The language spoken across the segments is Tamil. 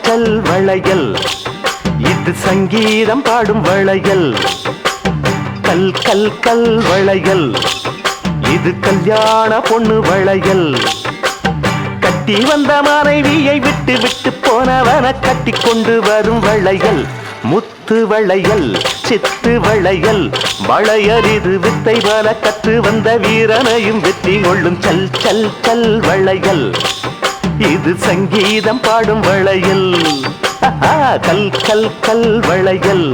கல் வளையல், இது சங்கீதம் பாடும் வளையல். கல் கல் கல் வளையல், இது கல்யாண பொண்ணு வளையல். கட்டி வந்த மனைவியை விட்டு விட்டு போனவன கட்டி கொண்டு வரும் வளையல். முத்து வளையல், சித்து வளையல், வளையல் இது வித்தை பல கற்று வந்த வீரனையும் வெற்றி கொள்ளும். சல் சல் சல் வளையல், இது சங்கீதம் பாடும் வளையல். கல் கல் கல் வளையல்,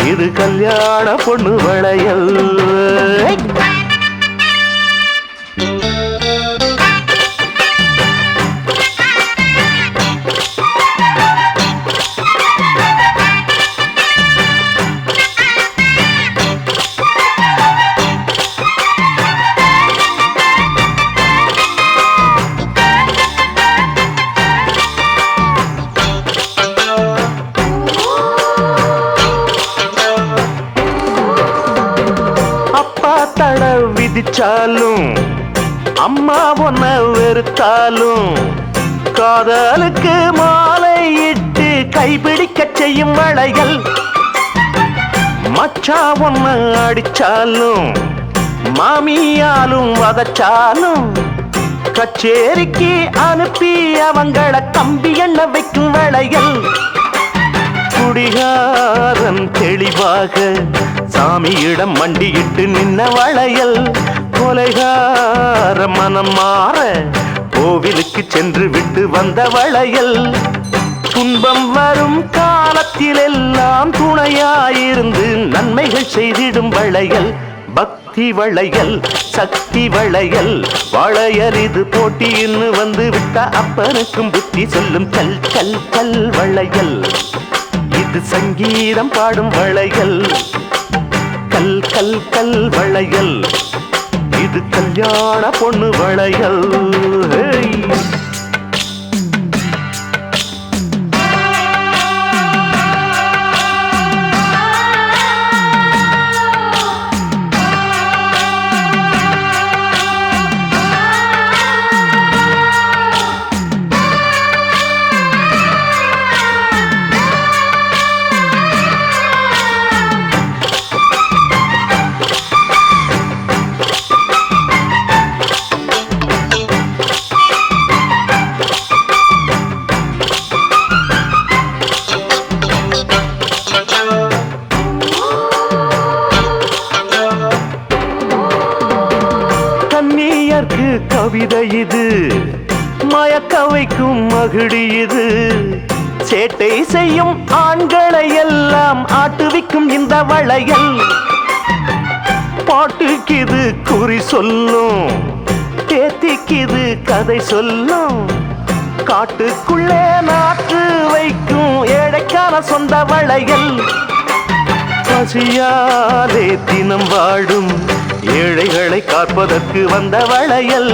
இது கல்யாண பொண்ணு வளையல். தட விதிச்சாலும் அம்மா ஒன்ன வெறுத்தாலும் காதலுக்கு மாலை இட்டு கைபிடிக்க செய்யும் வளையல். மச்சா ஒன்ன அடிச்சாலும் மாமியாலும் வதச்சாலும் கச்சேரிக்கு அனுப்பி அவங்கள கம்பி எண்ண வைக்கும் வளையல். குடிகாரன் தெளிவாக சாமியிடம் மண்டியிட்டு நின்ன வளையல். கொலைகார மனம் மாற கோவிலுக்கு சென்று விட்டு வந்த வளையல். துன்பம் வரும் காலத்தில் எல்லாம் துணையாயிருந்து நன்மைகள் செய்திடும் வளையல். பக்தி வளையல், சக்தி வளையல், வளையல் இது போட்டின்னு வந்து விட்ட அப்பனுக்கும் புத்தி சொல்லும். கல் கல் கல் வளையல், இது சங்கீதம் பாடும் வளையல். கல் கல் கல் வளையல், இது கல்யாண பொண்ணு வளையல். கவிதை இது மயக்க வைக்கும் மகிழி இது. சேட்டை செய்யும் ஆண்களை எல்லாம் ஆட்டுவிக்கும் இந்த வளையல். பாட்டுக்கு இது குறி சொல்லும், தேத்திக்கு இது கதை சொல்லும். காட்டுக்குள்ளே நாட்டு வைக்கும் ஏழைக்கான சொந்த வளையல். பசியாலே தினம் வாடும் ஏழைகளை காப்பதற்கு வந்த வளையல்.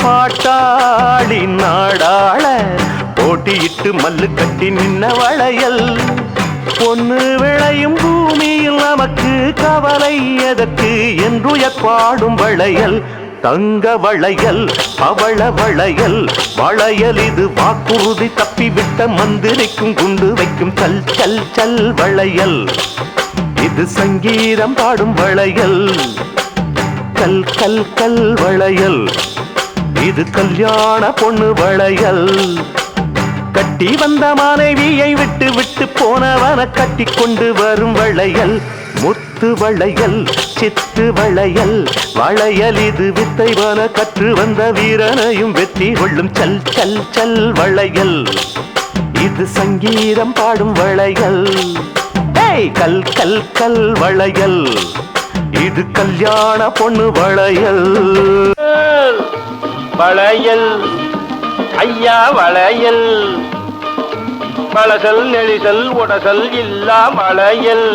பாட்டாளி நாடாள போட்டியிட்டு மல்லு கட்டி நின்ன வளையல். பொண்ணு விளையும் பூமியில் நமக்கு கவலை எதற்கு என்றுயர் பாடும் வளையல். தங்க வளையல், அவள வளையல், வளையல் இது வாக்குறுதி தப்பிவிட்ட மந்திரிக்கும் குண்டு வைக்கும். சல் சல் சல் வளையல், இது சங்கீதம் பாடும் வளையல். கல் கல் கல் வளையல், இது கல்யாண பொண்ணு வளையல். கட்டி வந்த மனைவியை விட்டு விட்டு போனவன கட்டி கொண்டு வரும் வளையல். முத்து வளையல், சித்து வளையல், வளையல் இது வித்தை பல கற்று வந்த வீரனையும் வெற்றி கொள்ளும். சல் சல் சல் வளையல், இது சங்கீதம் பாடும் வளையல். கல் கல் கல் வளையல், இது கல்யாண பொண்ணு வளையல். வளையல் ஐயா வளையல், வளசல் நெளிசல் உடசல் இல்லா வளையல்.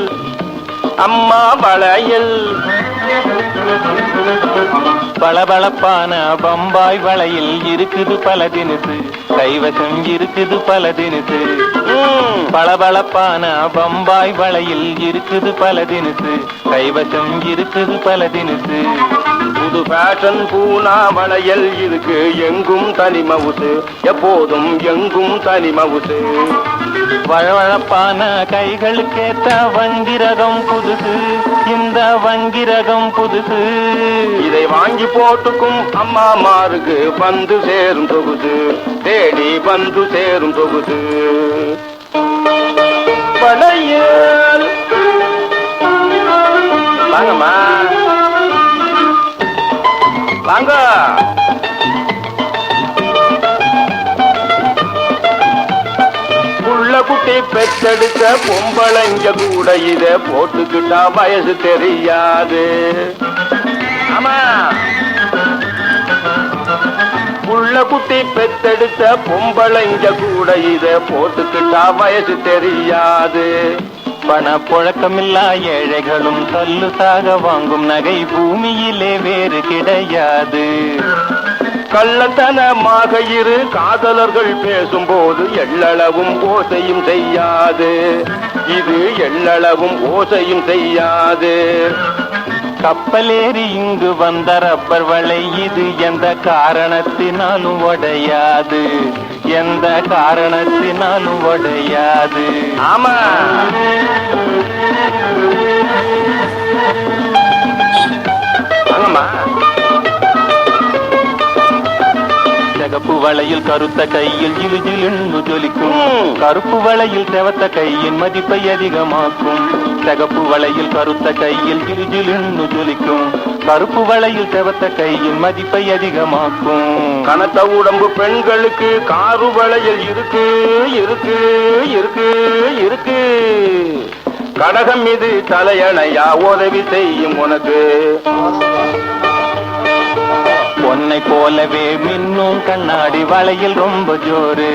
அம்மா வளையல் பளபளப்பான பம்பாய் வளையில் இருக்குது பல தினுசு, கைவசம் இருக்குது பல தினுசு. பளபளப்பான பம்பாய் வளையில் இருக்குது பல தினுசு, கைவசம் இருக்குது பல தினுசு. புது ஃபேஷன் பூனா வளையல் இருக்கு எங்கும் தனி மவுசு, எப்போதும் எங்கும் தனி மவுசு. வழவழப்பான கைகளுக்கேத்த வங்கிரகம் புதுசு, இந்த வங்கிரகம் புதுசு. இதை வாங்கி போட்டுக்கும் அம்மா மாருக்கு வந்து சேரும் தொகுது, தேடி வந்து சேரும் தொகுது. வளையல் வாங்கம்மா வாங்க. புள்ள குட்டி பெற்றெடுத்த பொம்பளைங்க கூட இத போட்டுக்கிட்டா வயசு தெரியாது. ஆமா, புள்ள குட்டி பெற்றெடுத்த பொம்பளைங்க கூட இத போட்டுக்கிட்டா வயசு தெரியாது. பண புழக்கமில்லா ஏழைகளும் கல்லுசாக வாங்கும் நகை பூமியிலே வேறு கிடையாது. கள்ளத்தனமாக இரு காதலர்கள் பேசும்போது எள்ளளவும் ஓசையும் செய்யாது, இது எள்ளளவும் ஓசையும் செய்யாது. கப்பலேறி இங்கு வந்த ரப்பர் வளை இது எந்த காரணத்தினாலும் உடையாது, எந்த காரணத்தினாலும் உடையாது. ஆமா, ஆமா. சிகப்பு வளையில் கருத்த கையில் ஜிலுஜிலுன்னு ஜொலிக்கும், கருப்பு வளையில் செவத்த கையின் மதிப்பை அதிகமாக்கும். சிகப்பு வளையில் கருத்த கையில் ஜிலுஜிலுன்னு ஜொலிக்கும், கருப்பு வளையில் செவத்த கையின் மதிப்பை அதிகமாக்கும். கனத்த உடம்பு பெண்களுக்கு காரு வளையல் இருக்கு இருக்கு இருக்கு இருக்கு. கடகம் மீது தலையணையா உதவி செய்யும் உனக்கு. பொன்னை போலவே மின்னும் கண்ணாடி வளையில் ரொம்ப ஜோரு,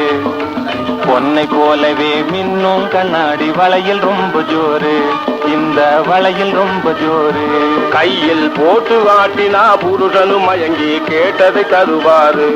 பொன்னை போலவே மின்னும் கண்ணாடி வளையில் ரொம்ப ஜோரு, இந்த வளையில் ரொம்ப ஜோரு. கையில் போட்டு காட்டினா புருஷனும் மயங்கி கேட்டதை தருவாரு.